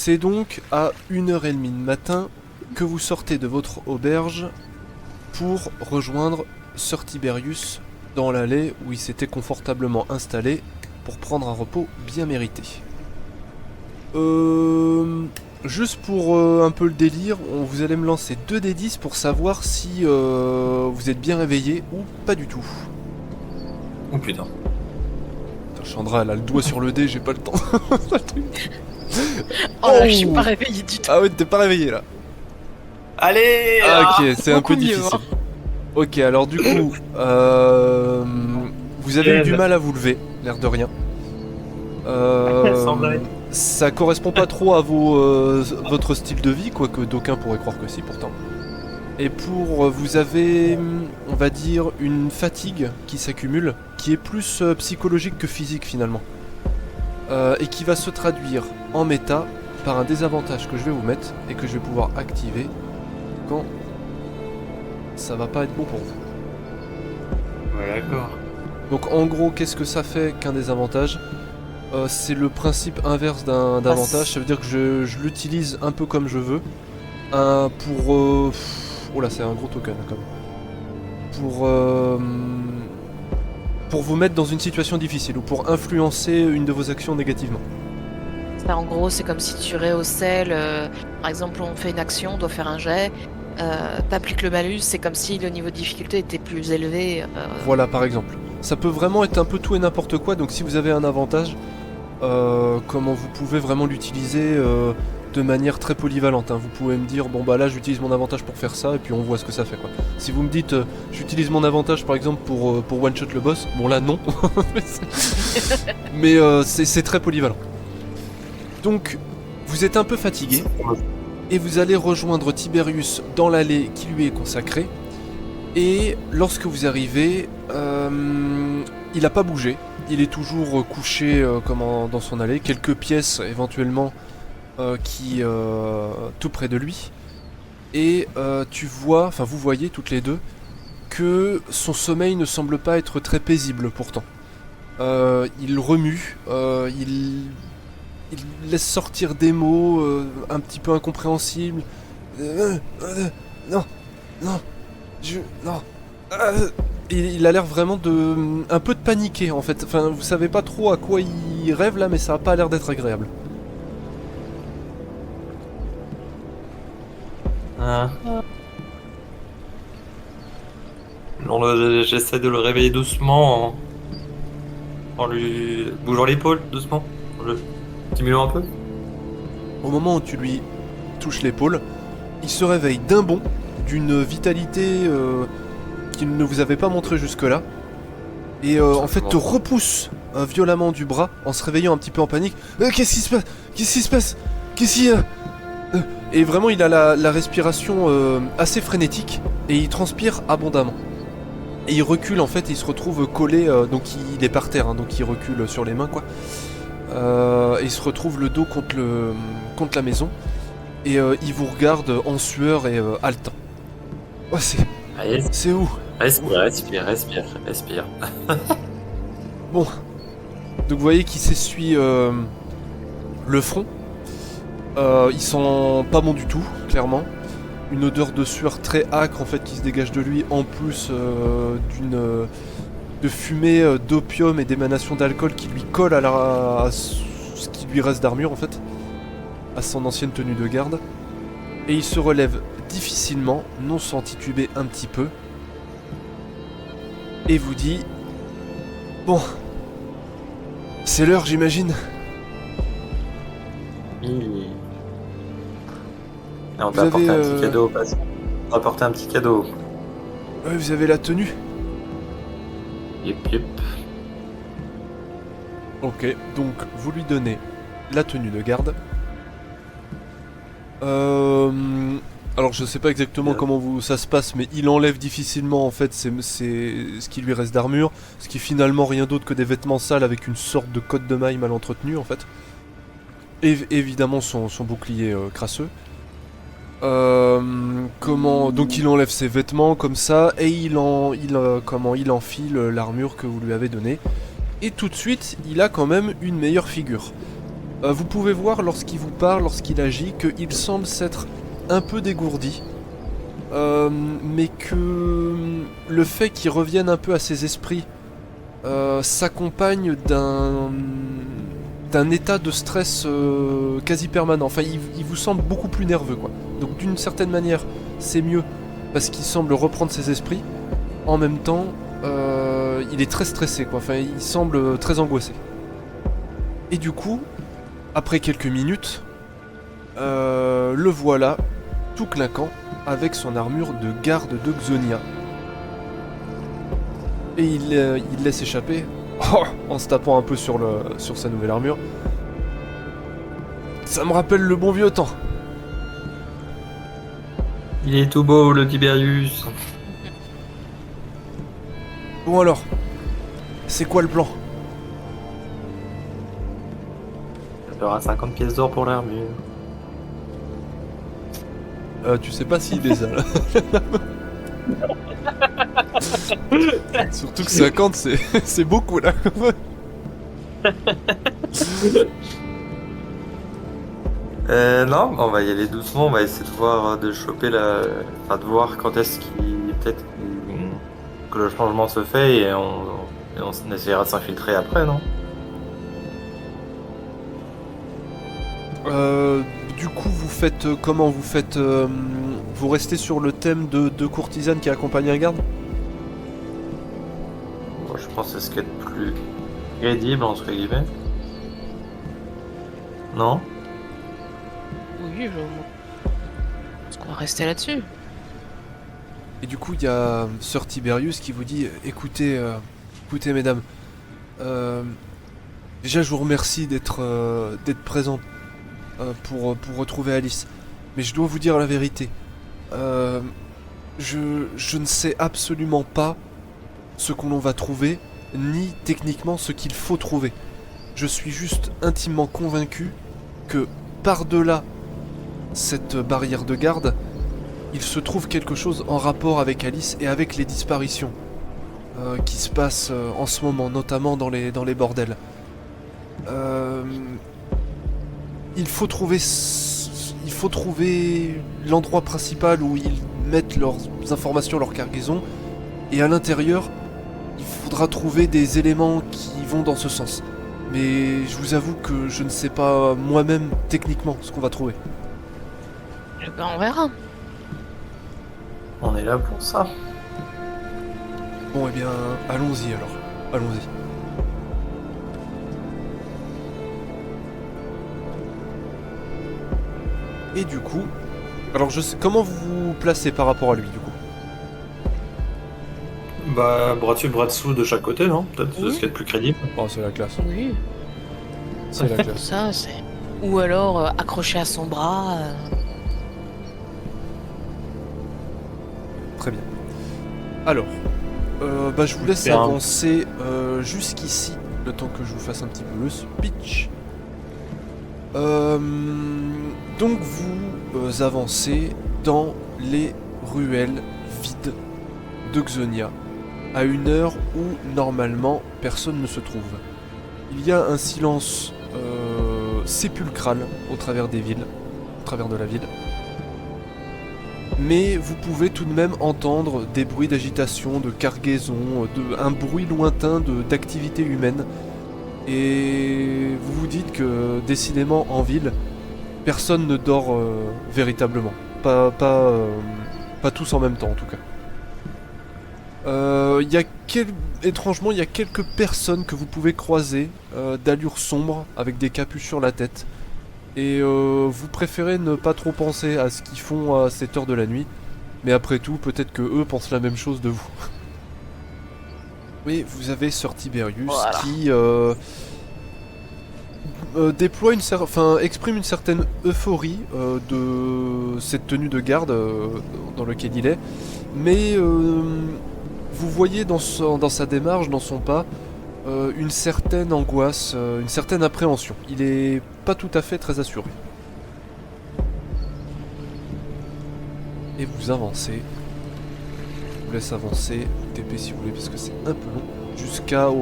C'est donc à 1h30 du matin que vous sortez de votre auberge pour rejoindre Sir Tiberius dans l'allée où il s'était confortablement installé pour prendre un repos bien mérité. Juste pour un peu le délire, vous allez me lancer 2d10 pour savoir si vous êtes bien réveillé ou pas du tout. Oh putain. Putain, Chandra, elle a le doigt sur le dé, j'ai pas le temps. Oh là, je suis pas réveillée du tout. Ah ouais, t'es pas réveillé là. Allez. Ah ok, c'est un beaucoup peu mieux, difficile. hein. Ok, alors du coup, vous avez eu du mal à vous lever, l'air de rien. Sans blague. Ça correspond pas trop à votre style de vie, quoique d'aucuns pourraient croire que si pourtant. Et vous avez, on va dire, une fatigue qui s'accumule, qui est plus psychologique que physique finalement. Et qui va se traduire en méta par un désavantage que je vais vous mettre et que je vais pouvoir activer quand ça va pas être bon pour vous. Ouais, d'accord. Donc en gros, qu'est-ce que ça fait qu'un désavantage ? C'est le principe inverse d'un avantage, ça veut dire que je l'utilise un peu comme je veux. Oh là, c'est un gros token quand même. Pour vous mettre dans une situation difficile ou pour influencer une de vos actions négativement. Ça, en gros, c'est comme si tu rehaussais par exemple, on fait une action, on doit faire un jet. T'appliques le malus, c'est comme si le niveau de difficulté était plus élevé. Voilà, par exemple. Ça peut vraiment être un peu tout et n'importe quoi, donc si vous avez un avantage, comment vous pouvez vraiment l'utiliser de manière très polyvalente. Hein. Vous pouvez me dire, bon bah là j'utilise mon avantage pour faire ça, et puis on voit ce que ça fait quoi. Si vous me dites, j'utilise mon avantage par exemple pour one-shot le boss, bon là non. Mais c'est très polyvalent. Donc, vous êtes un peu fatigué, et vous allez rejoindre Tiberius dans l'allée qui lui est consacrée. Et lorsque vous arrivez, il n'a pas bougé. Il est toujours couché dans son allée. Quelques pièces éventuellement qui tout près de lui. Et vous voyez toutes les deux que son sommeil ne semble pas être très paisible pourtant. Il remue, il laisse sortir des mots un petit peu incompréhensibles. Non, non. Non. Il a l'air vraiment un peu de paniquer en fait. Enfin, vous savez pas trop à quoi il rêve là, mais ça a pas l'air d'être agréable. Ah. Non, j'essaie de le réveiller doucement en lui bougeant l'épaule doucement, en le stimulant un peu. Au moment où tu lui touches l'épaule, il se réveille d'un bond, d'une vitalité qu'il ne vous avait pas montré jusque-là, et en fait te repousse violemment du bras en se réveillant un petit peu en panique. Qu'est-ce qui se passe ? Qu'est-ce qui se passe ? Qu'est-ce qu'il y a ? Et vraiment il a la respiration assez frénétique et il transpire abondamment. Et il recule en fait, il se retrouve collé, donc il est par terre, hein, donc il recule sur les mains quoi. Et il se retrouve le dos contre la maison. Et il vous regarde en sueur et haletant. Oh, c'est où ? Respire. Bon. Donc vous voyez qu'il s'essuie le front. Il sent pas bon du tout, clairement. Une odeur de sueur très âcre en fait qui se dégage de lui, en plus de fumée d'opium et d'émanation d'alcool qui lui colle à ce qui lui reste d'armure en fait, à son ancienne tenue de garde. Et il se relève difficilement, non sans tituber un petit peu, et vous dit: bon, c'est l'heure j'imagine. Et on t'a apporté un petit cadeau au passage. On t'a apporté un petit cadeau. Ouais, vous avez la tenue. Yep. Ok, donc vous lui donnez la tenue de garde. Alors je sais pas exactement comment ça se passe, mais il enlève difficilement en fait c'est ce qui lui reste d'armure, ce qui est finalement rien d'autre que des vêtements sales avec une sorte de cotte de maille mal entretenue en fait. Et évidemment son bouclier crasseux. Donc il enlève ses vêtements comme ça et il enfile l'armure que vous lui avez donnée. Et tout de suite, il a quand même une meilleure figure. Vous pouvez voir lorsqu'il vous parle, lorsqu'il agit, qu'il semble s'être un peu dégourdi. Mais que le fait qu'il revienne un peu à ses esprits s'accompagne d'un état de stress quasi permanent. Enfin, il vous semble beaucoup plus nerveux, quoi. Donc d'une certaine manière, c'est mieux parce qu'il semble reprendre ses esprits. En même temps, il est très stressé, quoi. Enfin, il semble très angoissé. Et du coup, après quelques minutes, le voilà, tout claquant, avec son armure de garde de Xonia. Et il laisse échapper, en se tapant un peu sur sa nouvelle armure. Ça me rappelle le bon vieux temps. Il est tout beau, le Tiberius. Bon alors, c'est quoi le plan? Ça fera 50 pièces d'or pour l'armure. Tu sais pas s'il les a là. Surtout que 50 c'est beaucoup là. Non, on va y aller doucement, on va essayer de voir, de choper enfin, de voir quand est-ce peut-être que le changement se fait et on essaiera de s'infiltrer après, non? Du coup, vous faites comment? Vous restez sur le thème de deux courtisanes qui accompagnent un garde? Bon, je pense que c'est ce qui est le plus crédible, entre guillemets. Non? Oui, est-ce qu'on va rester là-dessus? Et du coup, il y a Sir Tiberius qui vous dit écoutez, mesdames, déjà je vous remercie d'être présentes pour retrouver Alice. Mais je dois vous dire la vérité. Je ne sais absolument pas ce qu'on va trouver, ni techniquement ce qu'il faut trouver. Je suis juste intimement convaincu que par-delà cette barrière de garde, il se trouve quelque chose en rapport avec Alice et avec les disparitions qui se passent en ce moment, notamment dans les bordels. Il faut trouver l'endroit principal où ils mettent leurs informations, leurs cargaisons, et à l'intérieur, il faudra trouver des éléments qui vont dans ce sens. Mais je vous avoue que je ne sais pas moi-même techniquement ce qu'on va trouver. Eh ben, on verra. On est là pour ça. Bon, eh bien, allons-y alors. Allons-y. Et du coup... Alors, je sais... Comment vous vous placez par rapport à lui, du coup? Bah, bras dessus, bras dessous de chaque côté, non? Peut-être Oui. ce qui est le plus crédible. Oh, c'est la classe. Oui, C'est la classe. ça c'est. Ou alors accroché à son bras. Très bien. Alors, bah, je vous laisse Bien. avancer jusqu'ici, le temps que je vous fasse un petit peu le speech. Donc vous avancez dans les ruelles vides de Xonia, à une heure où normalement personne ne se trouve. Il y a un silence sépulcral au travers des villes, au travers de la ville. Mais vous pouvez tout de même entendre des bruits d'agitation, de cargaison, un bruit lointain d'activité humaine. Et vous vous dites que décidément en ville, personne ne dort véritablement. Pas tous en même temps en tout cas. Étrangement, il y a quelques personnes que vous pouvez croiser d'allure sombre avec des capuches sur la tête. Et vous préférez ne pas trop penser à ce qu'ils font à cette heure de la nuit. Mais après tout, peut-être que eux pensent la même chose de vous. Oui, vous avez Sir Tiberius Voilà. qui déploie exprime une certaine euphorie de cette tenue de garde dans lequel il est. Mais vous voyez dans sa démarche, dans son pas, une certaine angoisse, une certaine appréhension. Il est pas tout à fait très assuré. Et vous avancez. Je vous laisse avancer, TP si vous voulez, parce que c'est un peu long. Jusqu'au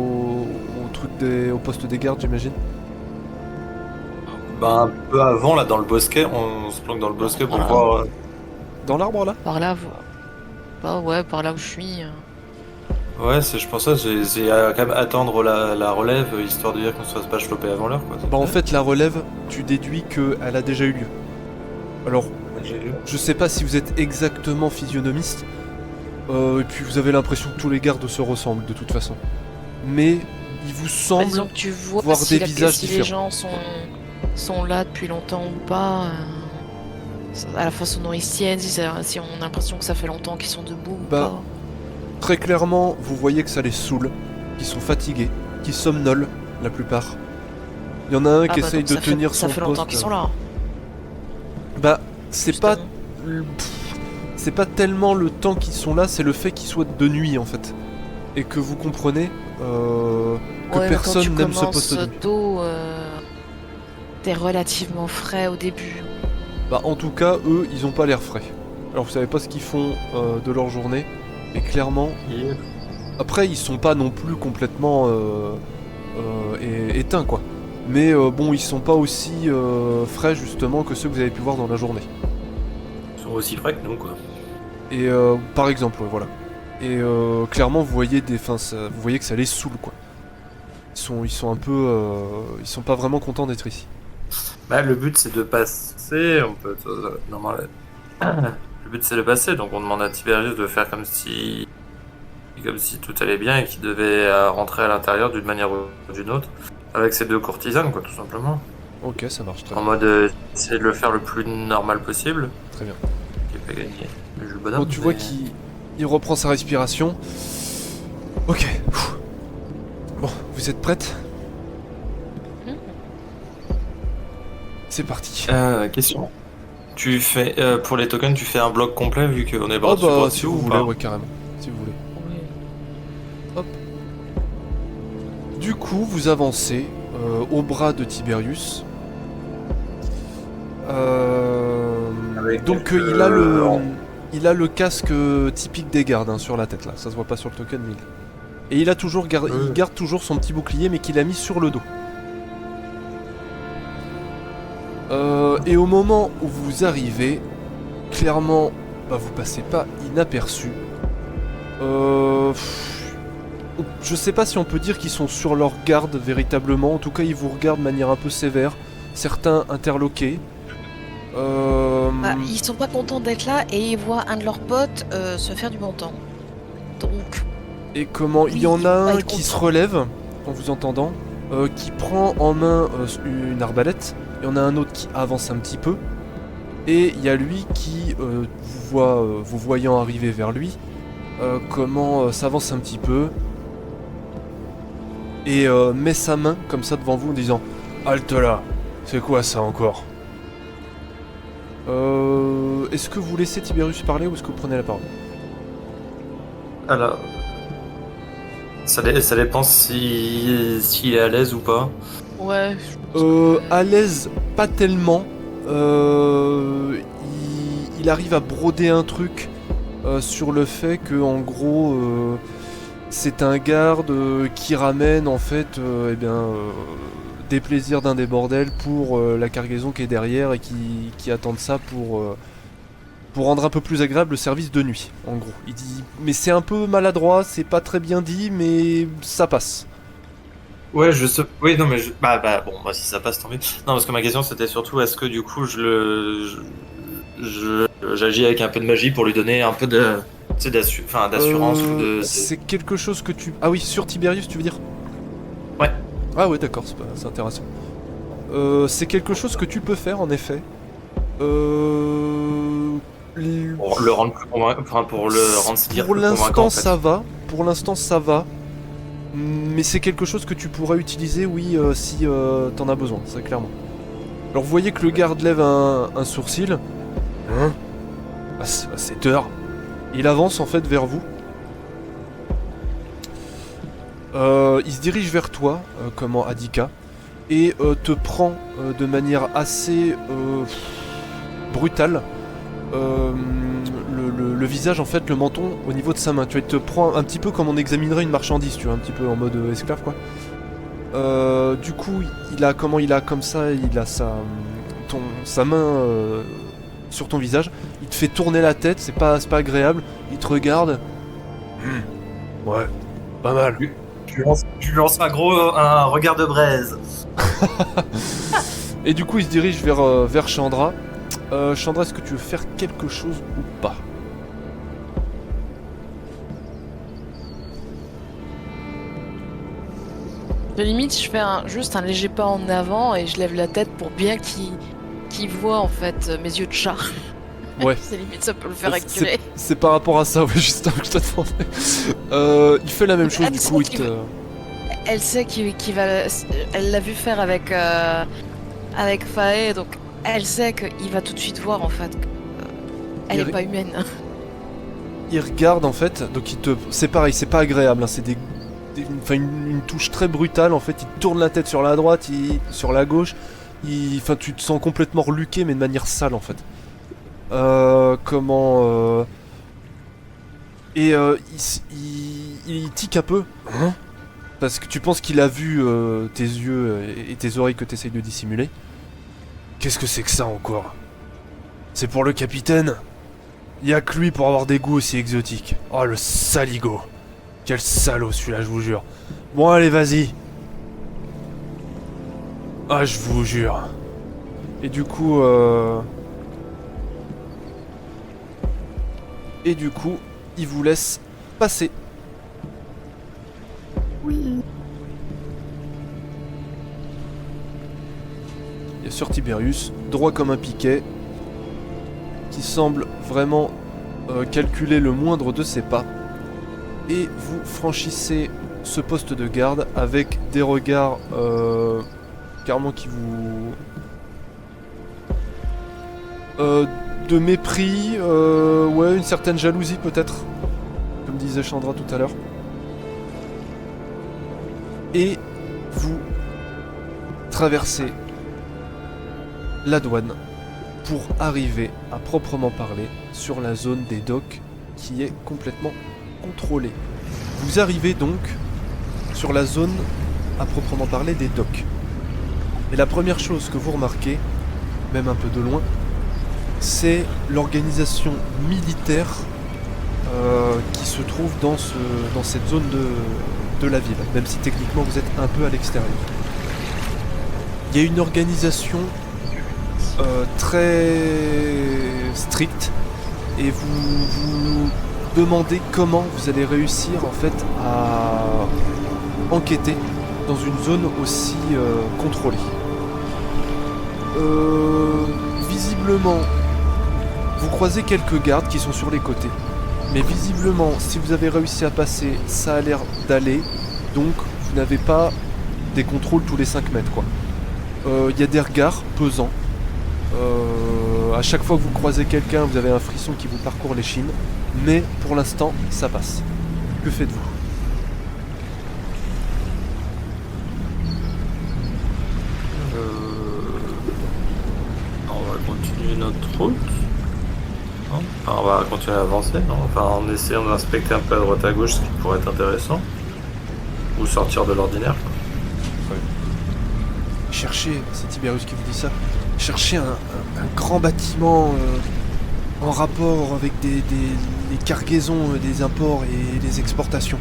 poste des gardes, j'imagine. Bah, un peu avant, là, dans le bosquet, on se planque dans le bosquet pour Voilà. voir. Dans l'arbre là? Par là, ouais, par là où je suis. Ouais, je pense ça, j'ai à quand même attendre la relève, histoire de dire qu'on se fasse pas choper avant l'heure, quoi. Bah en fait la relève, tu déduis qu'elle a déjà eu lieu. Alors, J'ai vu. je sais pas si vous êtes exactement physionomiste, et puis vous avez l'impression que tous les gardes se ressemblent de toute façon. Mais il vous Bah, semble... disons que tu vois voir si, des visages si les différents. gens sont là depuis longtemps ou pas. À la façon dont ils se tiennent, si on a l'impression que ça fait longtemps qu'ils sont debout ou Bah, pas. Très clairement, vous voyez que ça les saoule, qu'ils sont fatigués, qu'ils somnolent, la plupart. Il y en a un qui Bah, essaye donc de ça tenir fait, son ça fait longtemps poste. qu'ils sont là. Bah, c'est pas... justement. C'est pas tellement le temps qu'ils sont là, c'est le fait qu'ils soient de nuit en fait. Et que vous comprenez que Ouais, mais quand personne tu n'aime ce commences poste de nuit. tôt, t'es relativement frais au début. Bah en tout cas, eux, ils ont pas l'air frais. Alors vous savez pas ce qu'ils font de leur journée, mais clairement... Après, ils sont pas non plus complètement éteints quoi. Mais bon, ils sont pas aussi frais justement que ceux que vous avez pu voir dans la journée. Ils sont aussi frais que nous, quoi. Et par exemple, ouais, voilà. Et clairement, vous voyez vous voyez que ça les saoule quoi. Ils sont un peu, ils sont pas vraiment contents d'être ici. Bah, le but c'est de passer, on peut. Normal. Le but c'est de passer, donc on demande à Tiberius de faire comme si tout allait bien et qu'il devait rentrer à l'intérieur d'une manière ou d'une autre, avec ces deux courtisanes, quoi, tout simplement. Ok, ça marche très En bien. mode essayer de le faire le plus normal possible. Très bien. Qui est pas gagné. Le jeu bonhomme. Bon, tu vois qu'il reprend sa respiration. Ok. Pfff. Bon, vous êtes prête? Mhm. C'est parti. Question. Tu fais pour les tokens, tu fais un bloc complet vu qu'on est Oh bras dessus, bah bras si dessus vous ou voulez, pas ouais carrément. Si vous voulez. Oui. Du coup, vous avancez au bras de Tiberius. Avec Donc quelques- il a le casque typique des gardes hein, sur la tête là. Ça se voit pas sur le token, mais et il garde toujours son petit bouclier, mais qu'il a mis sur le dos. Et au moment où vous arrivez, clairement, bah, vous passez pas inaperçu. Je sais pas si on peut dire qu'ils sont sur leur garde véritablement. En tout cas, ils vous regardent de manière un peu sévère. Certains interloqués. Bah, ils sont pas contents d'être là et ils voient un de leurs potes se faire du bon temps. Donc, Et comment il y en Oui, a il va un être qui se content. relève en vous entendant, qui prend en main une arbalète. Il y en a un autre qui avance un petit peu. Et il y a lui qui vous voit, vous voyant arriver vers lui, s'avance un petit peu et met sa main comme ça devant vous en disant halte là, c'est quoi ça encore? Est-ce que vous laissez Tiberius parler ou est-ce que vous prenez la parole? Alors, ça dépend s'il est à l'aise ou pas. ouais. À l'aise, pas tellement. Il arrive à broder un truc sur le fait que, en gros, c'est un garde qui ramène en fait, des plaisirs d'un des bordels pour la cargaison qui est derrière et qui attendent ça pour rendre un peu plus agréable le service de nuit. En gros, il dit, mais c'est un peu maladroit, c'est pas très bien dit, mais ça passe. Ouais, je sais. Oui, non, mais bah, bon, moi, si ça passe, tant mieux. Non, parce que ma question, c'était surtout, est-ce que du coup, j'agis avec un peu de magie pour lui donner un peu de, tu sais, d'assurance ou de. C'est quelque chose que tu... Ah oui, sur Tiberius, tu veux dire? Ouais. Ah ouais, d'accord, c'est intéressant. C'est quelque chose que tu peux faire, en effet. Pour le rendre plus convaincant, enfin, pour le rendre dire Pour plus convaincant, l'instant, en fait. ça va. Pour l'instant, ça va. Mais c'est quelque chose que tu pourras utiliser, oui, si t'en as besoin, ça clairement. Alors vous voyez que le garde lève un sourcil. Hein? À cette heure. Il avance en fait vers vous. Il se dirige vers toi, comment Adika, et te prend de manière assez brutale le visage, en fait, le menton au niveau de sa main. Tu vois, il te prend un petit peu comme on examinerait une marchandise, tu vois, un petit peu en mode esclave, quoi. Du coup, il a comme ça, il a sa main sur ton visage. Il te fait tourner la tête, c'est pas agréable. Il te regarde. Ouais, pas mal. Je lui lance un regard de braise. Et du coup, il se dirige vers Chandra. Chandra, est-ce que tu veux faire quelque chose ou pas? De limite, je fais juste un léger pas en avant et je lève la tête pour bien qu'il voit en fait mes yeux de chat. Ouais. C'est limite, ça peut le faire reculer. C'est par rapport à ça, ouais, justement, que je t'ai demandé. Il fait la même chose, Elle du sait coup, Elle sait qu'il va. Elle l'a vu faire avec Fae, donc elle sait qu'il va tout de suite voir en fait. Elle est pas humaine. Il regarde en fait, donc c'est pareil, c'est pas agréable, hein, c'est une touche très brutale en fait. Il tourne la tête sur la droite, sur la gauche. Tu te sens complètement reluqué, mais de manière sale en fait. Il tique un peu. Hein? Parce que tu penses qu'il a vu tes yeux et tes oreilles que tu essayes de dissimuler. Qu'est-ce que c'est que ça encore? C'est pour le capitaine? Y'a que lui pour avoir des goûts aussi exotiques. Oh le saligo. Quel salaud celui-là, je vous jure. Bon allez, vas-y. Ah, je vous jure. Et du coup... il vous laisse passer. Oui. Il y a sur Tiberius, droit comme un piquet, qui semble vraiment calculer le moindre de ses pas. Et vous franchissez ce poste de garde avec des regards carrément qui vous... de mépris, ouais, une certaine jalousie peut-être, comme disait Chandra tout à l'heure. Et vous traversez la douane pour arriver à proprement parler sur la zone des docks qui est complètement contrôlée. Vous arrivez donc sur la zone à proprement parler des docks. Et la première chose que vous remarquez, même un peu de loin, c'est l'organisation militaire qui se trouve dans cette zone de la ville, même si techniquement vous êtes un peu à l'extérieur. Il y a une organisation très stricte et vous vous demandez comment vous allez réussir en fait à enquêter dans une zone aussi contrôlée. Visiblement, vous croisez quelques gardes qui sont sur les côtés. Mais visiblement, si vous avez réussi à passer, ça a l'air d'aller. Donc, vous n'avez pas des contrôles tous les 5 mètres, quoi. Il y a des regards pesants. À chaque fois que vous croisez quelqu'un, vous avez un frisson qui vous parcourt l'échine. Mais, pour l'instant, ça passe. Que faites-vous ? On va continuer notre route. Enfin, on va continuer à avancer, non, enfin, en essayant d'inspecter un peu à droite à gauche ce qui pourrait être intéressant. Ou sortir de l'ordinaire. Ouais. Cherchez, c'est Tiberius qui vous dit ça, cherchez un grand bâtiment en rapport avec des cargaisons, des imports et des exportations.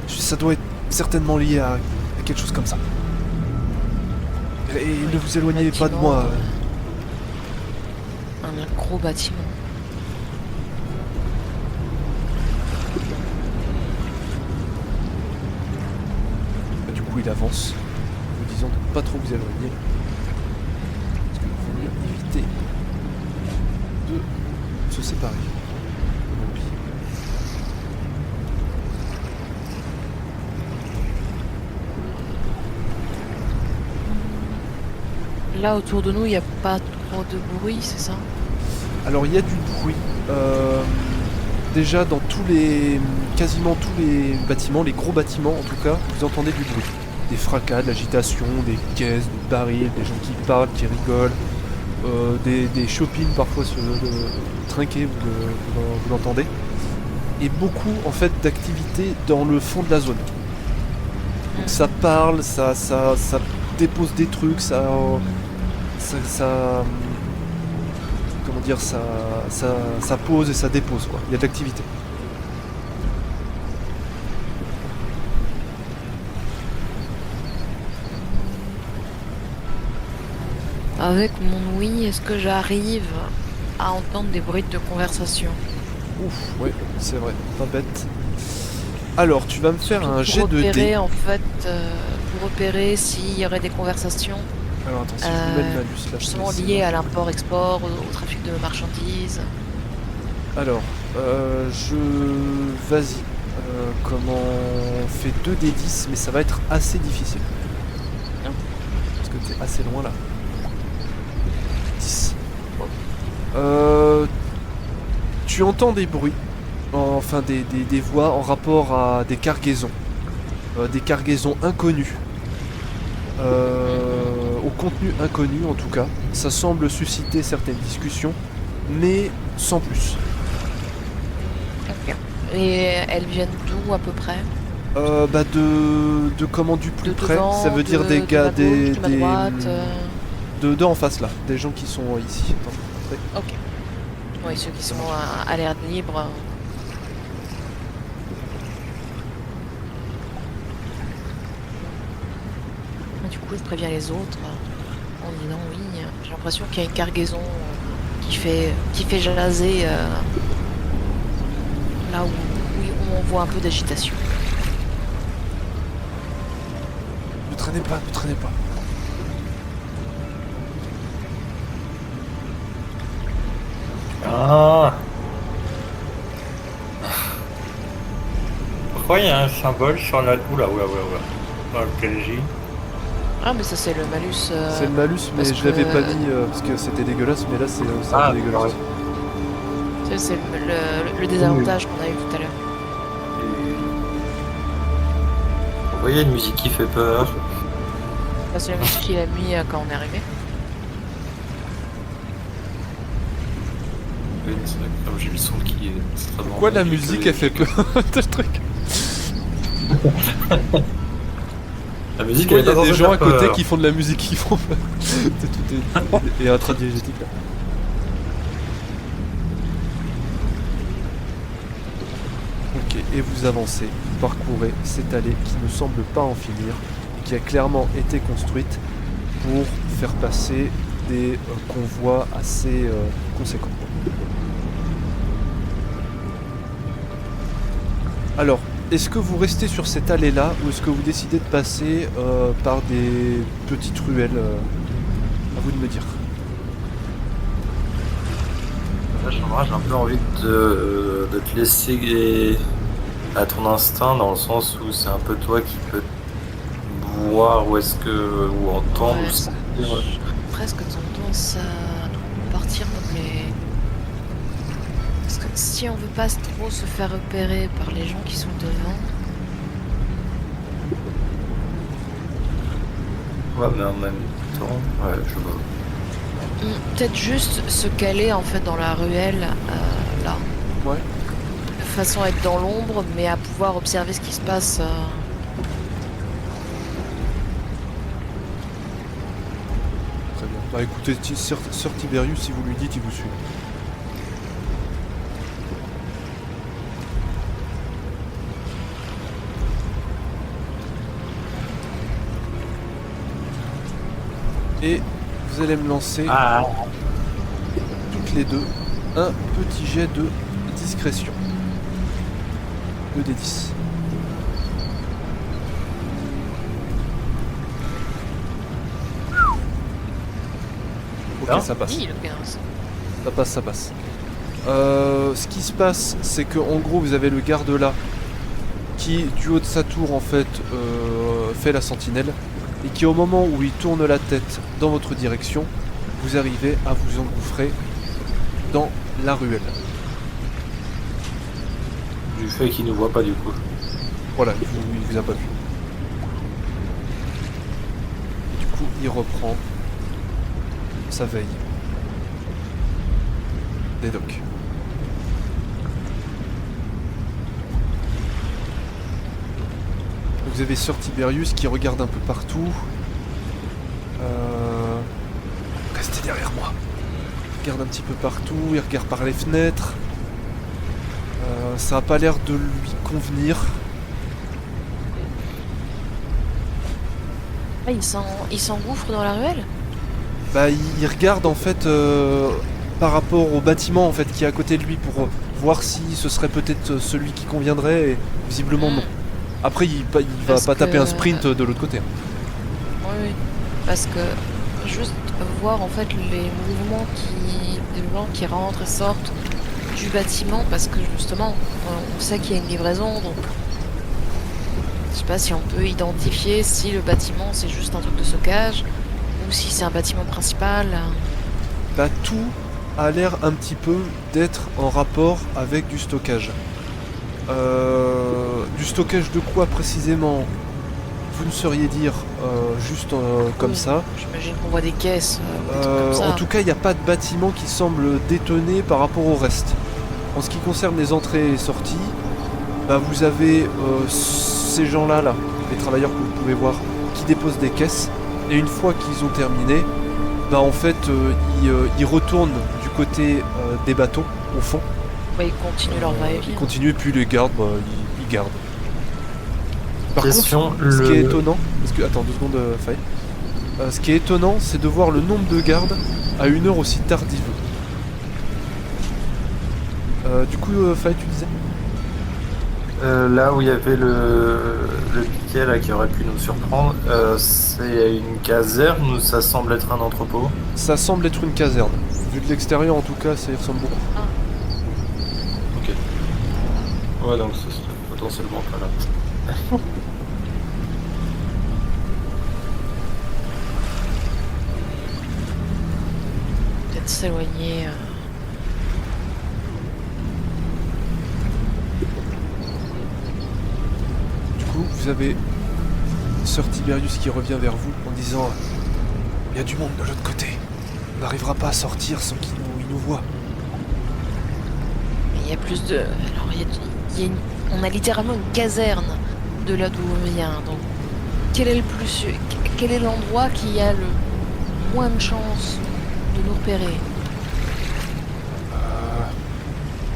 Ça doit être certainement lié à quelque chose comme ça. Et ne vous éloignez pas de moi. Un gros bâtiment. Du coup, il avance, vous disant de ne pas trop vous éloigner. Parce qu'il vaut mieux éviter de se séparer. Là, autour de nous, il n'y a pas trop de bruit, c'est ça? Alors, il y a du bruit. Déjà, dans quasiment tous les bâtiments, les gros bâtiments en tout cas, vous entendez du bruit. Des fracas, de l'agitation, des caisses, des barils, des gens qui parlent, qui rigolent, des shoppings parfois trinqués, vous l'entendez. Et beaucoup en fait d'activités dans le fond de la zone. Donc ça parle, ça dépose des trucs, comment dire, ça pose et ça dépose, quoi. Il y a de l'activité. Avec mon ouïe, est-ce que j'arrive à entendre des bruits de conversation? Ouf, ouais, c'est vrai, pas bête. Alors, tu vas me faire un jet Pour de repérer, dés. en fait, pour repérer s'il y aurait des conversations Alors, attends, si je vous mets le malus, là, je justement sais, liées à l'import-export, au trafic de marchandises. Alors, vas-y. Fais 2 des 10, mais ça va être assez difficile. Non. Parce que t'es assez loin là. 10. Tu entends des bruits, enfin des voix en rapport à des cargaisons. Des cargaisons inconnues. Au contenu inconnu en tout cas. Ça semble susciter certaines discussions, mais sans plus. Ok. Et elles viennent d'où à peu près? De comment du plus De près, devant, ça veut dire de des ma gars, gauche, de ma droite, de en face là, des gens qui sont ici. Attends, Ok. Oui, ceux qui sont à l'air libre. Du coup, je préviens les autres en disant oui, j'ai l'impression qu'il y a une cargaison qui fait jaser là où on voit un peu d'agitation. ne traînez pas, ne traînez pas. Ah. Pourquoi il y a un symbole sur notre... Oula. Dans le PNJ. Ah, mais ça, c'est le malus. C'est le malus, mais parce je l'avais que- pas mis parce que c'était dégueulasse, mais là c'est un Ah, peu dégueulasse. ouais. C'est le désavantage qu'on a eu tout à l'heure. Vous voyez une musique qui fait peur. Ça, c'est la musique qu'il a mis quand on est arrivé. Oui, c'est vrai que comme j'ai mis le son qui est extrêmement... Pourquoi la musique elle fait peur? T'as le truc. La musique, Pourquoi elle il y a est pas des censée gens à faire côté peur. qui font de la musique qui font peur. Tout est intradiégétique là. Ok, et vous avancez, vous parcourez cette allée qui ne semble pas en finir, et qui a clairement été construite pour faire passer des convois assez conséquents. Alors, est-ce que vous restez sur cette allée-là, ou est-ce que vous décidez de passer par des petites ruelles à vous de me dire. J'ai un peu envie de te laisser à ton instinct, dans le sens où c'est un peu toi qui peux voir où est-ce que... ou entendre, Ouais, ou sentir. j'ai presque tendance à partir dans les... Parce que si on veut pas trop se faire repérer par les gens qui sont devant, Ouais, mais en même temps, ouais, je vois. peut-être juste se caler en fait dans la ruelle là, Ouais. de façon à être dans l'ombre, mais à pouvoir observer ce qui se passe. Très bien. Bah écoutez, Sir Tiberius, si vous lui dites, il vous suit. Et vous allez me lancer Ah, toutes les deux un petit jet de discrétion. 2 des 10. Ok, Non. ça passe. Oui, le 15. Ça passe, ça passe. Ce qui se passe, c'est que en gros, vous avez le garde là qui, du haut de sa tour, en fait, fait la sentinelle et qui, au moment où il tourne la tête dans votre direction, vous arrivez à vous engouffrer dans la ruelle. du fait qu'il ne voit pas du coup. Voilà, il vous a pas vu. Et du coup, il reprend sa veille des docks. vous avez Sir Tiberius qui regarde un peu partout. Restez derrière moi. Il regarde un petit peu partout, il regarde par les fenêtres. Ça a pas l'air de lui convenir. Ah, il s'engouffre dans la ruelle? Bah, il regarde en fait par rapport au bâtiment en fait qui est à côté de lui pour voir si ce serait peut-être celui qui conviendrait et visiblement non. Après il va Parce pas taper un que- sprint de l'autre côté. Oui, oui. Parce que juste voir en fait les mouvements des gens qui rentrent et sortent du bâtiment, parce que justement, on sait qu'il y a une livraison, donc je sais pas si on peut identifier si le bâtiment c'est juste un truc de stockage ou si c'est un bâtiment principal. Bah tout a l'air un petit peu d'être en rapport avec du stockage. Du stockage de quoi précisément? Vous ne sauriez dire juste comme Oui, ça. J'imagine qu'on voit des caisses, des trucs comme ça. En tout cas, il n'y a pas de bâtiment qui semble détonné par rapport au reste. En ce qui concerne les entrées et sorties, bah, vous avez ces gens-là, les travailleurs que vous pouvez voir, qui déposent des caisses. Et une fois qu'ils ont terminé, bah, en fait, ils retournent du côté des bateaux, au fond. Ouais, ils continuent leur Ils va-et-vient. continuent, et puis les gardes, bah, ils gardent. Par Question, contre, ce qui est étonnant, parce que, attends 2 secondes, Faye. Ce qui est étonnant, c'est de voir le nombre de gardes à une heure aussi tardive. Du coup, Faye, tu disais? Là où il y avait le piquet là, qui aurait pu nous surprendre, c'est une caserne ou ça semble être un entrepôt? Ça semble être une caserne. Vu de l'extérieur, en tout cas, ça y ressemble beaucoup. Ok. Ouais, donc ce serait potentiellement pas là. Peut-être s'éloigner. Du coup, vous avez Sir Tiberius qui revient vers vous en disant il y a du monde de l'autre côté. On n'arrivera pas à sortir sans qu'il nous voit. Il y a plus de. Alors, il y a on a littéralement une caserne de là d'où on vient. Donc, quel est l'endroit qui a le moins de chances de nous repérer?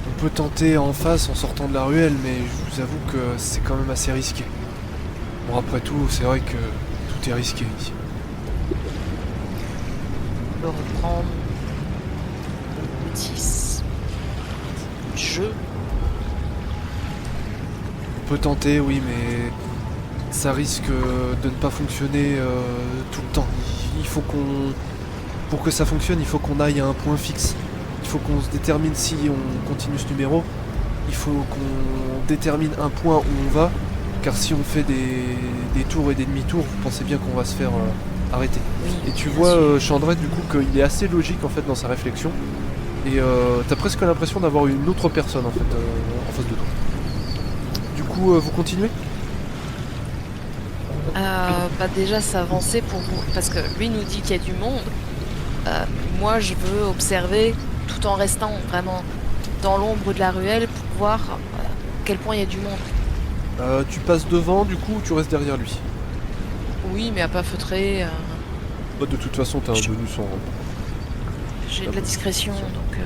On peut tenter en face en sortant de la ruelle, mais je vous avoue que c'est quand même assez risqué. Bon, après tout, c'est vrai que tout est risqué ici. On peut reprendre le petit jeu. On peut tenter, oui, mais ça risque de ne pas fonctionner tout le temps. Il faut qu'on... Pour que ça fonctionne, il faut qu'on aille à un point fixe. Il faut qu'on se détermine si on continue ce numéro. Il faut qu'on détermine un point où on va. Car si on fait des tours et des demi-tours, vous pensez bien qu'on va se faire arrêter. Oui, Et tu bien vois, sûr. Chandred, du coup, qu'il est assez logique en fait dans sa réflexion. Et t'as presque l'impression d'avoir une autre personne en fait en face de toi. Du coup, vous continuez? Bah déjà s'avancer pour vous, parce que lui nous dit qu'il y a du monde. Moi je veux observer tout en restant vraiment dans l'ombre de la ruelle pour voir à quel point il y a du monde. Tu passes devant, du coup, ou tu restes derrière lui? Oui, mais à pas feutrer. Bah, de toute façon, t'as un bonus en... J'ai de la discrétion, donc.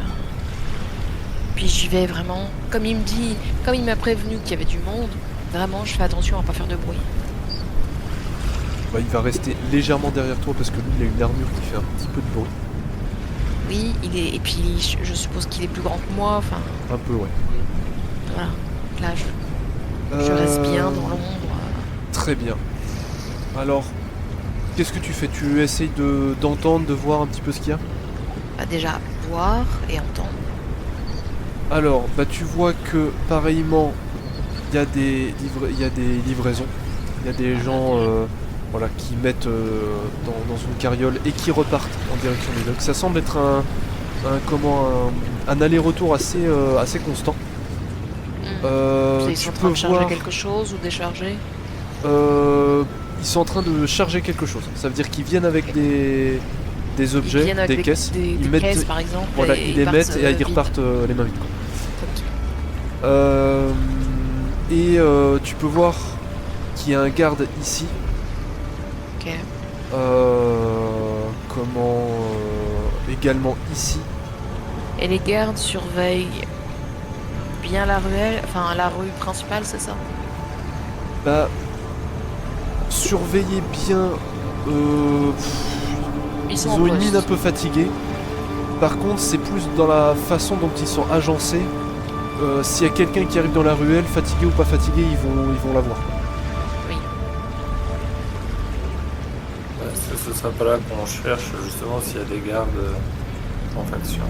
Puis j'y vais vraiment. Comme il me dit, comme il m'a prévenu qu'il y avait du monde, vraiment je fais attention à pas faire de bruit. Bah, il va rester légèrement derrière toi parce que lui, il a une armure qui fait un petit peu de bruit. Oui, il est. Et puis je suppose qu'il est plus grand que moi, enfin. Un peu, ouais. Voilà. Là je reste bien dans l'ombre. Très bien. Alors, qu'est-ce que tu fais? Tu essayes d'entendre, de voir un petit peu ce qu'il y a? Bah, déjà voir et entendre. Alors, bah tu vois que pareillement, il y a des livraisons. Il y a des gens voilà, qui mettent dans une carriole et qui repartent en direction des docks. Ça semble être un aller-retour assez constant. Ils sont Tu en train peux de charger voir, quelque chose ou décharger? ils sont en train de charger quelque chose. Ça veut dire qu'ils viennent avec des objets, Ils viennent avec des caisses, des ils mettent, caisses par exemple. voilà, et ils les mettent et ils vides. repartent les mains vides, quoi. Ok. Tu peux voir qu'il y a un garde ici. Ok. Également ici. Et les gardes surveillent bien la ruelle, enfin la rue principale, c'est ça? Bah, surveillez bien. Ils en ont une poste. mine un peu fatiguée. Par contre, c'est plus dans la façon dont ils sont agencés. S'il y a quelqu'un qui arrive dans la ruelle, fatigué ou pas fatigué, ils vont la voir. Oui. Ce sera pas là qu'on cherche justement s'il y a des gardes en faction.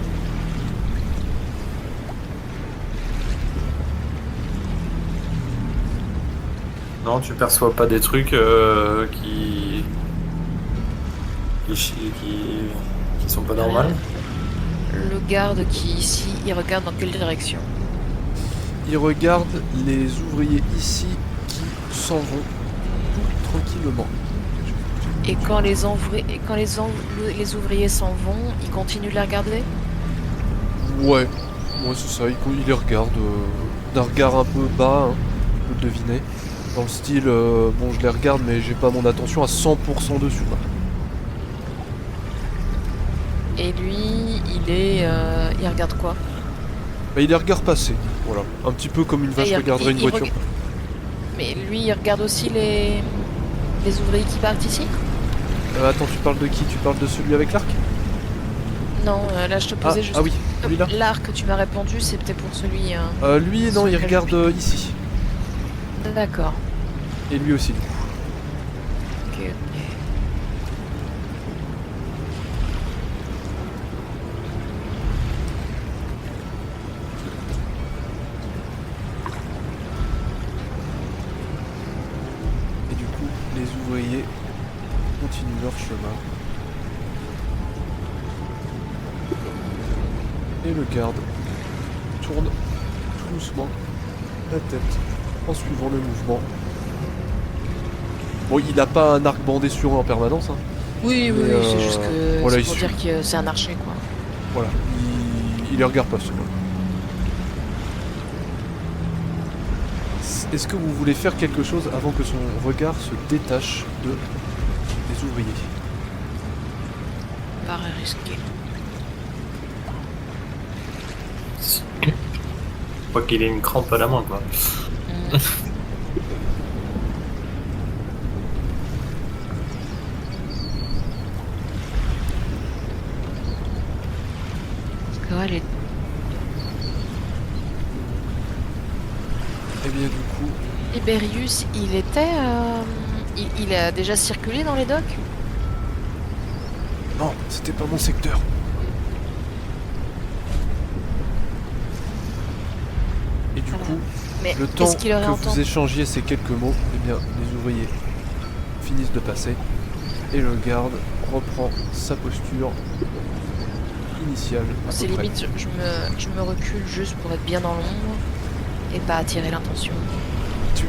Non, tu perçois pas des trucs qui sont pas normaux. Le garde qui est ici, il regarde dans quelle direction? Ils regardent les ouvriers ici qui s'en vont tout tranquillement. Et quand les ouvriers s'en vont, ils continuent de les regarder? Ouais, c'est ça, ils les regardent d'un regard un peu bas, hein, je peux le deviner. Dans le style, bon je les regarde mais j'ai pas mon attention à 100% dessus quoi. Et lui, il regarde quoi? Bah, il les regarde passer, voilà. Un petit peu comme une vache regarderait une voiture. Mais lui, il regarde aussi les ouvriers qui partent ici? Attends, tu parles de qui? Tu parles de celui avec l'arc? Non, là je te posais juste... Ah oui, celui-là. L'arc que tu m'as répondu, c'était pour celui... lui, non, il regarde ici. D'accord. Et lui aussi, du coup. Ok. Et du coup, les ouvriers continuent leur chemin. Et le garde tourne tout doucement la tête en suivant le mouvement. Bon, il n'a pas un arc bandé sur eux en permanence. Hein. Oui, Mais, c'est juste que voilà, c'est pour dire que c'est un archer, quoi. Voilà, il les regarde pas celui-là. Est-ce que vous voulez faire quelque chose avant que son regard se détache des ouvriers? Paraît risqué. Faut qu'il ait une crampe à la main, quoi. Parce que ouais, les... Eh bien du coup... Tiberius, il était... il a déjà circulé dans les docks? Non, c'était pas mon secteur. Et du coup, Mais le temps est-ce qu'il aurait que entendu vous échangiez ces quelques mots, eh bien, les ouvriers finissent de passer et le garde reprend sa posture initiale. à C'est peu près. limite, je me recule juste pour être bien dans l'ombre et pas attirer l'attention.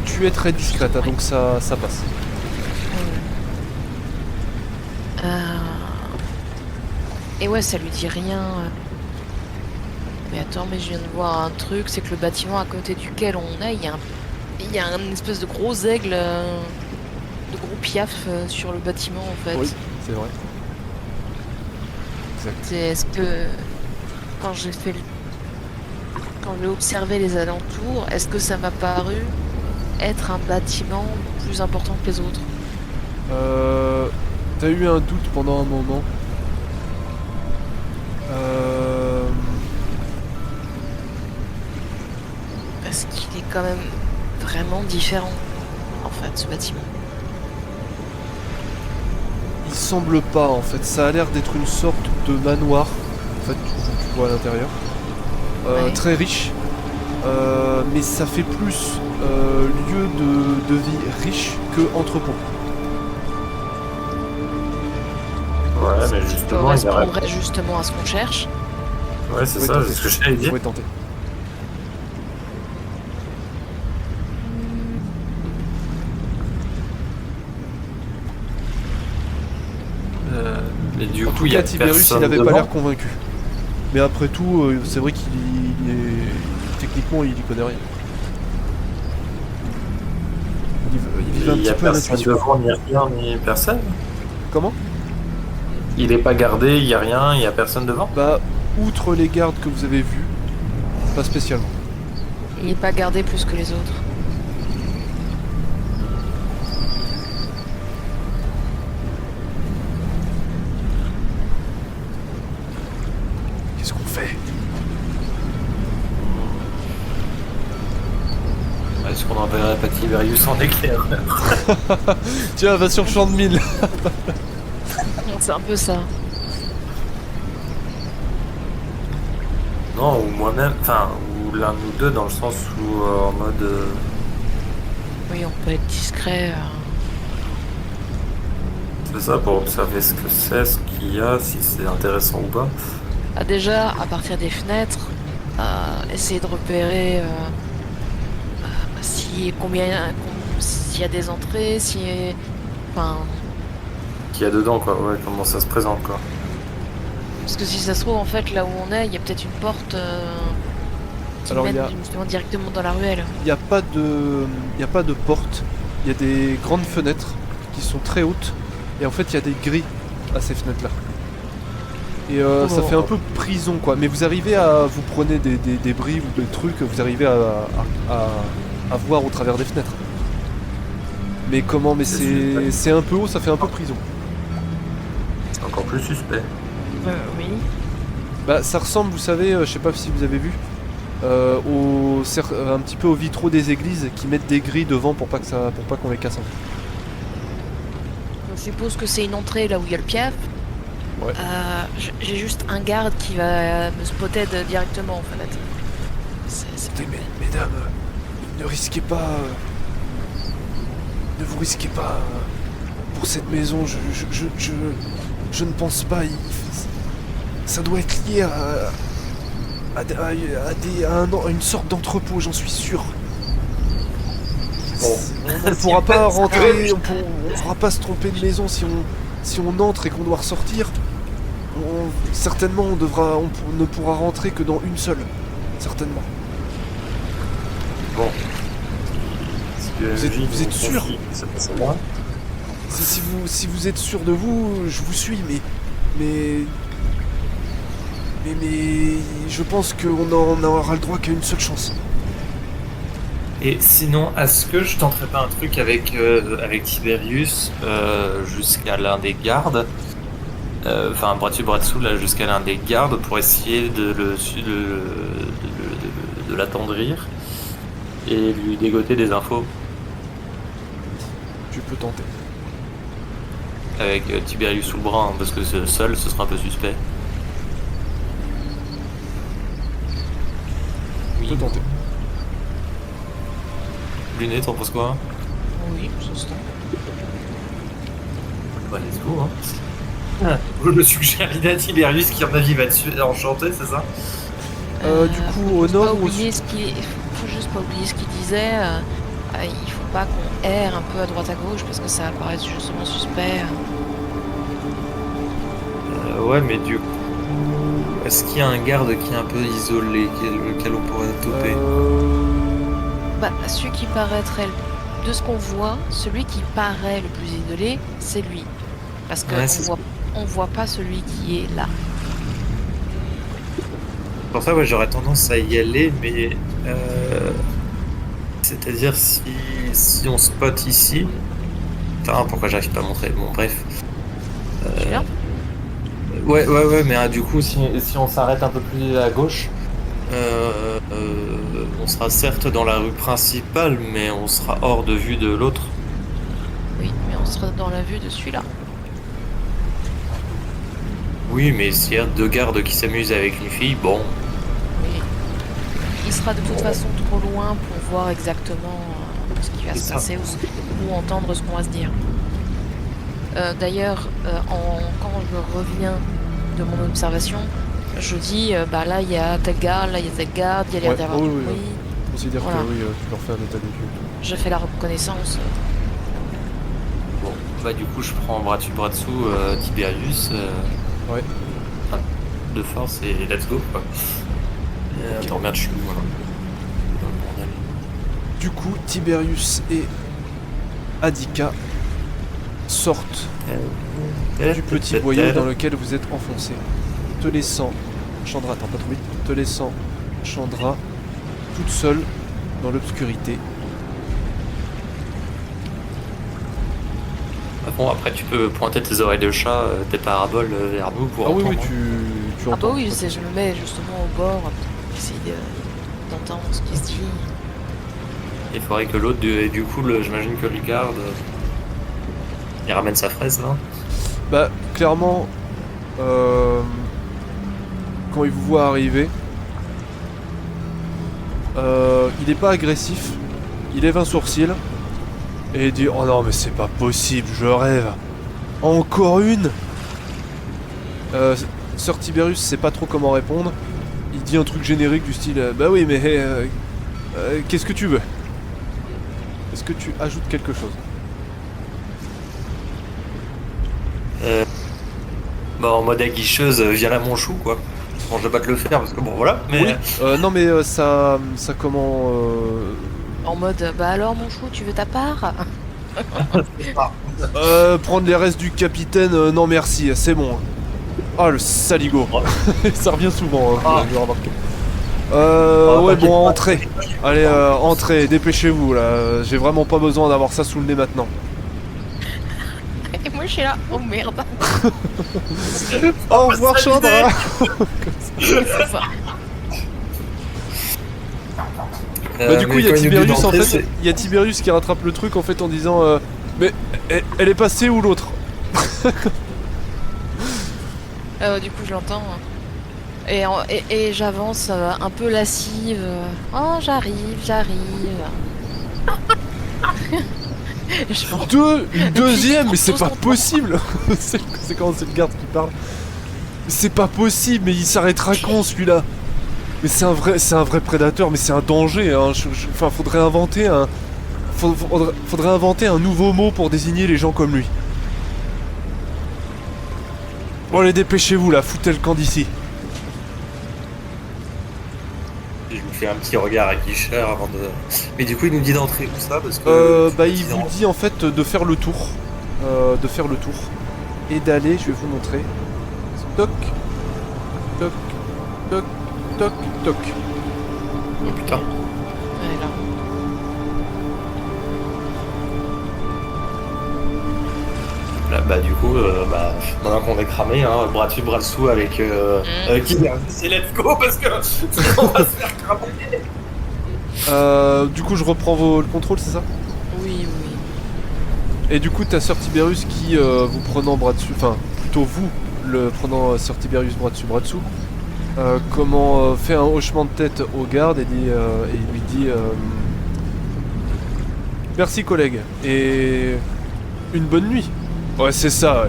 Tu es très discrète, hein, donc ça passe. Et ouais, ça lui dit rien. Mais attends, mais je viens de voir un truc, c'est que le bâtiment à côté duquel on est, il y a un espèce de gros aigle, de gros piaf sur le bâtiment en fait. Oui, c'est vrai. Exact. Est-ce que quand quand j'ai observé les alentours, est-ce que ça m'a paru être un bâtiment plus important que les autres? T'as eu un doute pendant un moment. Parce qu'il est quand même vraiment différent, en fait, ce bâtiment. Il semble pas en fait, ça a l'air d'être une sorte de manoir, en fait, tu vois à l'intérieur. Ouais. Très riche, mais ça fait plus lieu de vie riche que entrepôt. Ouais, mais Ça justement, il correspondrait justement à ce qu'on cherche. Ouais, c'est ça, c'est ce que j'allais dire. Faut tenter. Et du En coup, tout il y a cas, Tiberius, il personne n'avait pas devant. l'air convaincu. Mais après tout, c'est vrai qu'il techniquement, il y connaît rien. Il vivent un Il n'y petit a peu à personne l'intuition. devant, ni rien, ni personne. Comment? Il est pas gardé, il n'y a rien, il n'y a personne devant. Bah, outre les gardes que vous avez vus, pas spécialement. Il n'est pas gardé plus que les autres. Qu'est-ce qu'on fait? Est-ce qu'on enverrait pas Tiberius en éclaireur? Tiens, va sur le champ de mine. C'est un peu ça. Non, ou moi-même, enfin, ou l'un de nous deux, dans le sens où en mode. Oui, on peut être discret. C'est ça, pour observer ce que c'est, ce qu'il y a, si c'est intéressant ou pas. Ah, déjà, à partir des fenêtres, essayer de repérer s'il y a des entrées, enfin, Qu'il y a dedans, quoi, ouais, comment ça se présente, quoi. parce que si ça se trouve, en fait, là où on est, il y a peut-être une porte qui Alors, mène il y a- justement directement dans la ruelle. Il n'y a pas de porte. Il y a des grandes fenêtres qui sont très hautes. Et en fait, il y a des grilles à ces fenêtres-là. Et ça fait un peu prison, quoi. Mais vous arrivez à... Vous prenez des débris ou des trucs, vous arrivez à voir au travers des fenêtres. Mais comment? Mais c'est un peu haut, ça fait un peu prison. C'est encore plus suspect. Oui. Bah, ça ressemble, vous savez, je sais pas si vous avez vu, un petit peu aux vitraux des églises qui mettent des grilles devant pour pas qu'on les casse. Je suppose que c'est une entrée là où il y a le piaf. Ouais. J'ai juste un garde qui va me spotter directement, en fait. Écoutez, mesdames, ne risquez pas. Ne vous risquez pas. Pour cette maison, je ne pense pas. Ça doit être lié à une sorte d'entrepôt, j'en suis sûr. Bon. On ne pourra pas rentrer, on pourra pas se tromper de maison si on entre et qu'on doit ressortir. Certainement, on ne pourra rentrer que dans une seule. Certainement. Bon. Vous êtes sûr? C'est moi. Si vous êtes sûr de vous, je vous suis, mais je pense qu'on n'aura le droit qu'à une seule chance. Et sinon, est-ce que je tenterais pas un truc avec Tiberius jusqu'à l'un des gardes, enfin bras dessus là jusqu'à l'un des gardes pour essayer de l'attendrir et lui dégoter des infos Tu peux tenter. avec Tiberius sous le bras, hein, parce que seul ce sera un peu suspect. Tu peux tenter. Lunettes, t'en penses quoi? Oui, ça se tente. Bah let's go, hein. Je suggère l'idée à Tiberius qui, à mon avis, va être enchanté, c'est ça? Du coup, au nord ou au sud? Faut juste pas oublier ce qu'il disait. Il faut pas qu'on erre un peu à droite à gauche parce que ça paraît justement suspect. Ouais, mais du coup, est-ce qu'il y a un garde qui est un peu isolé, lequel on pourrait toper? Bah, celui qui paraîtrait, de ce qu'on voit, celui qui paraît le plus isolé, c'est lui. Parce que Ouais, c'est on voit pas celui qui est là. Pour ça, ouais, j'aurais tendance à y aller, mais c'est-à-dire si on spot ici, enfin pourquoi j'arrive pas à montrer, bon bref. Tu viens Ouais, mais du coup si on s'arrête un peu plus à gauche, on sera certes dans la rue principale, mais on sera hors de vue de l'autre. Oui, mais on sera dans la vue de celui-là. Oui, mais s'il y a deux gardes qui s'amusent avec une fille, bon. Oui. Il sera de toute façon trop loin pour voir exactement ce qui va C'est se ça. passer ou entendre ce qu'on va se dire. D'ailleurs, quand je reviens de mon observation, je dis bah là il y a tel garde, là il y a tel garde, il y a l'air Ouais, d'avoir oui, du oui, bruit. Considère Voilà. que oui, tu leur fais un état des lieux. Je fais la reconnaissance. Bon, bah du coup je prends bras dessous Tiberius. Ouais. De force et let's go quoi. Attends, merde, je suis où, voilà. Du coup, Tiberius et Adika sortent du petit boyau dans lequel vous êtes enfoncé, te laissant, Chandra, attends pas trop vite, te laissant Chandra toute seule dans l'obscurité. Ah bon, après tu peux pointer tes oreilles de chat, tes paraboles vers nous pour Ah oui, entendre. oui, tu Ah entends. bah oui, je me mets justement au bord, j'essaie d'entendre ce qui se dit. Il faudrait que l'autre, du coup, j'imagine que le garde, il ramène sa fraise là. Bah, clairement, quand il vous voit arriver, il est pas agressif, il lève un sourcil et il dit « Oh non, mais c'est pas possible, je rêve. Encore une ?» Sir Tiberius sait pas trop comment répondre. Il dit un truc générique du style « Bah oui, mais qu'est-ce que tu veux ? Est-ce que tu ajoutes quelque chose ?» Bah en mode aguicheuse, viens là mon chou quoi. Bon, je vais pas te le faire parce que bon voilà, mais... Oui, non mais ça comment... En mode, bah alors mon chou, tu veux ta part? prendre les restes du capitaine, non merci, c'est bon. Ah le saligo. Ça revient souvent, hein, j'ai remarqué. Ouais bon, entrez. Allez, entrez, dépêchez-vous là. J'ai vraiment pas besoin d'avoir ça sous le nez maintenant. Et moi je suis là, oh merde. Au revoir Chandra. C'est ça. Bah du coup il y a Tiberius en fait, il y a Tiberius qui rattrape le truc en fait en disant mais elle est passée où l'autre? Du coup je l'entends. Et j'avance un peu lascive. Oh j'arrive. Une deuxième, mais c'est pas possible. C'est quand c'est le garde qui parle. C'est pas possible, mais il s'arrêtera quand celui-là? Mais c'est un vrai prédateur, mais c'est un danger. Hein. Enfin, faudrait inventer un nouveau mot pour désigner les gens comme lui. Bon allez, dépêchez-vous là, foutez le camp d'ici. Je lui fais un petit regard aguicheur avant de... Mais du coup il nous dit d'entrer où ça parce que... Bah il vous dit en fait de faire le tour. Et d'aller, je vais vous montrer. Toc, toc, toc, toc, toc. Oh putain. Ouais, là. Là, bah du coup, maintenant qu'on est cramé, hein, bras dessus, bras dessous avec qui c'est let's go parce que sinon on va se faire cramer. Du coup je reprends le contrôle, c'est ça? Oui. Et du coup t'as Sir Tiberius qui vous prenant bras dessus, enfin plutôt vous le prenant Sir Tiberius bras dessous, fait un hochement de tête au garde et il lui dit merci collègue et une bonne nuit. Ouais c'est ça.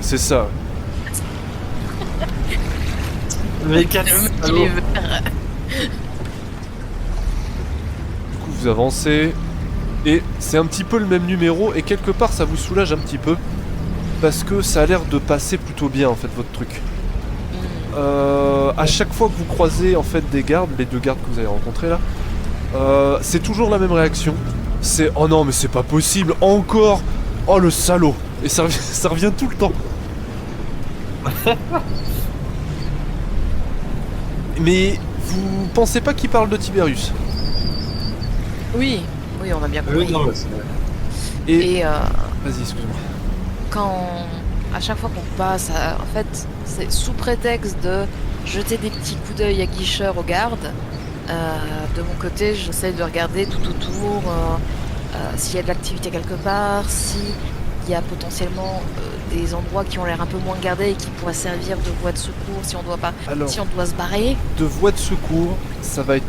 Mais quel Il est vert. Du coup vous avancez et c'est un petit peu le même numéro et quelque part ça vous soulage un petit peu parce que ça a l'air de passer plutôt bien en fait votre truc. À chaque fois que vous croisez en fait des gardes, les deux gardes que vous avez rencontrés là, c'est toujours la même réaction. C'est oh non mais c'est pas possible, encore, oh le salaud. Et ça revient tout le temps. Mais vous pensez pas qu'il parle de Tiberius? Oui, on a bien compris. non, mais c'est... Et Et vas-y, excuse-moi. à chaque fois qu'on passe, en fait, c'est sous prétexte de jeter des petits coups d'œil aguicheurs aux gardes. De mon côté, j'essaie de regarder tout autour s'il y a de l'activité quelque part, s'il y a potentiellement des endroits qui ont l'air un peu moins gardés et qui pourraient servir de voie de secours si on doit se barrer. De voie de secours, ça va être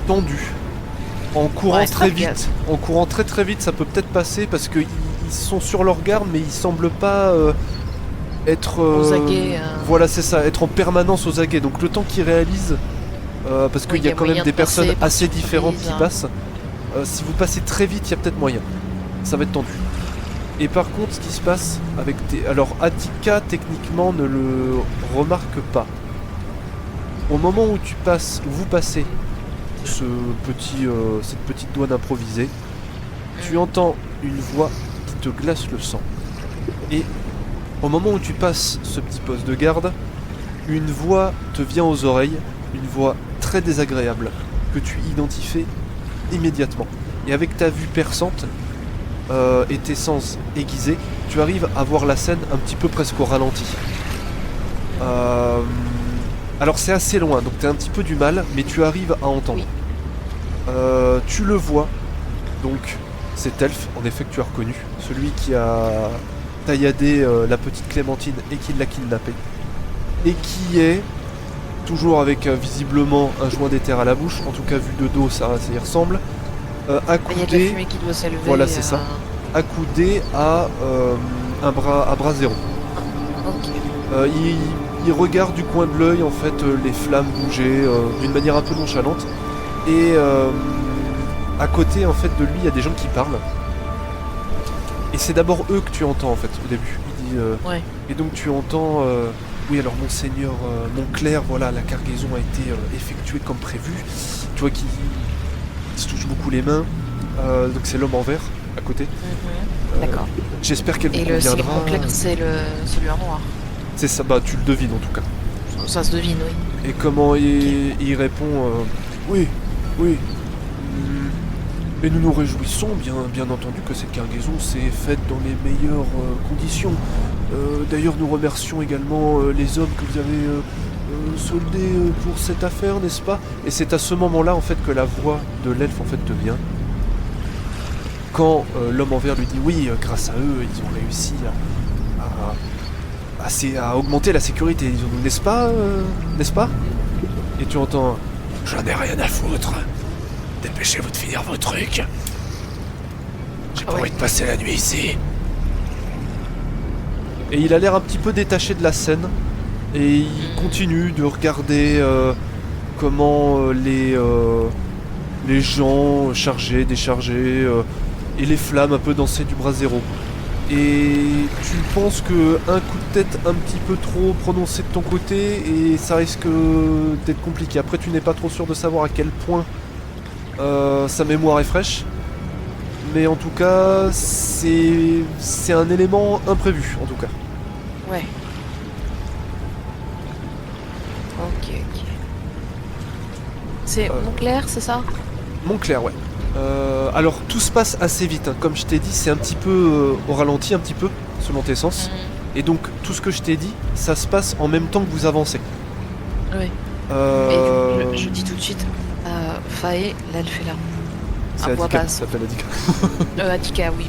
tendu. En courant Ouais, très c'est vite, en courant très vite, ça peut peut-être passer parce qu'ils sont sur leur garde, mais ils semblent pas être Aux aguets. Voilà, c'est ça, être en permanence aux aguets. Donc le temps qu'ils réalisent, parce qu'il Oui, y a quand même moyen des de passer personnes par assez différentes qui surprise, passent. Si vous passez très vite, il y a peut-être moyen. Ça va être tendu. Et par contre, ce qui se passe avec alors Attica techniquement ne le remarque pas. Au moment où vous passez cette petite douane improvisée, tu entends une voix qui te glace le sang. Et au moment où tu passes ce petit poste de garde, une voix te vient aux oreilles, une voix très désagréable que tu identifies immédiatement. Et avec ta vue perçante et tes sens aiguisés, tu arrives à voir la scène un petit peu presque au ralenti. Alors c'est assez loin, donc tu as un petit peu du mal, mais tu arrives à entendre. Tu le vois, donc cet elfe, en effet, que tu as reconnu, celui qui a tailladé la petite Clémentine et qui l'a kidnappée, et qui est toujours avec visiblement un joint d'éther à la bouche, en tout cas vu de dos ça y ressemble, Il y a de la accoudé, fumée qui doit s'élever. voilà c'est ça, accoudé à à bras zéro. Ok. Il regarde du coin de l'œil en fait les flammes bouger d'une manière un peu nonchalante, et à côté en fait de lui il y a des gens qui parlent, et c'est d'abord eux que tu entends en fait au début. Il dit Ouais. et donc tu entends oui alors monseigneur, mon clerc, voilà, la cargaison a été effectuée comme prévu. Tu vois qu'il se touche beaucoup les mains, donc c'est l'homme en vert à côté. D'accord. J'espère qu'elle vous Et le conviendra. mon clair, c'est celui en noir. C'est ça, bah tu le devines en tout cas. Ça se devine, oui. Et comment il répond oui, oui. Et nous nous réjouissons bien entendu que cette cargaison s'est faite dans les meilleures conditions. D'ailleurs nous remercions également les hommes que vous avez soldés pour cette affaire, n'est-ce pas? Et c'est à ce moment-là en fait que la voix de l'elfe en fait te vient. Quand l'homme en vert lui dit oui, grâce à eux, ils ont réussi à augmenter la sécurité, n'est-ce pas, n'est-ce pas? Et tu entends j'en ai rien à foutre. Dépêchez-vous de finir vos trucs. J'ai pas Ouais. envie de passer la nuit ici. Et il a l'air un petit peu détaché de la scène. Et il continue de regarder comment les gens chargés, déchargés, et les flammes un peu danser du bras zéro. Et tu penses que un coup de tête un petit peu trop prononcé de ton côté, et ça risque d'être compliqué. Après tu n'es pas trop sûr de savoir à quel point sa mémoire est fraîche, mais en tout cas c'est un élément imprévu en tout cas. Ouais. Ok. C'est mon clair, c'est ça? Montclair, ouais. Alors tout se passe assez vite, hein. Comme je t'ai dit, c'est un petit peu au ralenti, un petit peu, selon tes sens. Et donc tout ce que je t'ai dit, ça se passe en même temps que vous avancez. Oui. Euh, Et je dis tout de suite, Faé, l'elfe est là. C'est à voix Adika, basse. ça s'appelle Adika. Attika, oui.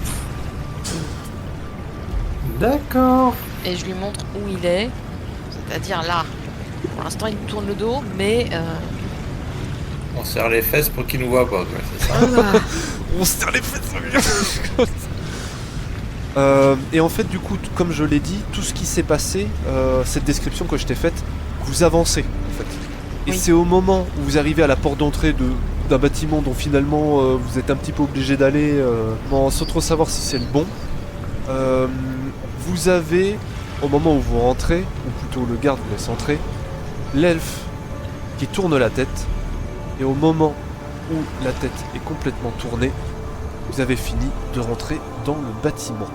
D'accord. Et je lui montre où il est. C'est-à-dire là. Pour l'instant, il me tourne le dos, mais... On serre les fesses pour qu'ils nous voient pas, quoi, c'est ça. On se serre les fesses. Et en fait, du coup, comme je l'ai dit, tout ce qui s'est passé, cette description que je t'ai faite, vous avancez, en fait. Et Oui. c'est au moment où vous arrivez à la porte d'entrée d'un bâtiment dont finalement vous êtes un petit peu obligé d'aller, sans trop savoir si c'est le bon. Vous avez, au moment où vous rentrez, ou plutôt le garde vous laisse entrer, l'elfe qui tourne la tête. Et au moment où la tête est complètement tournée, vous avez fini de rentrer dans le bâtiment.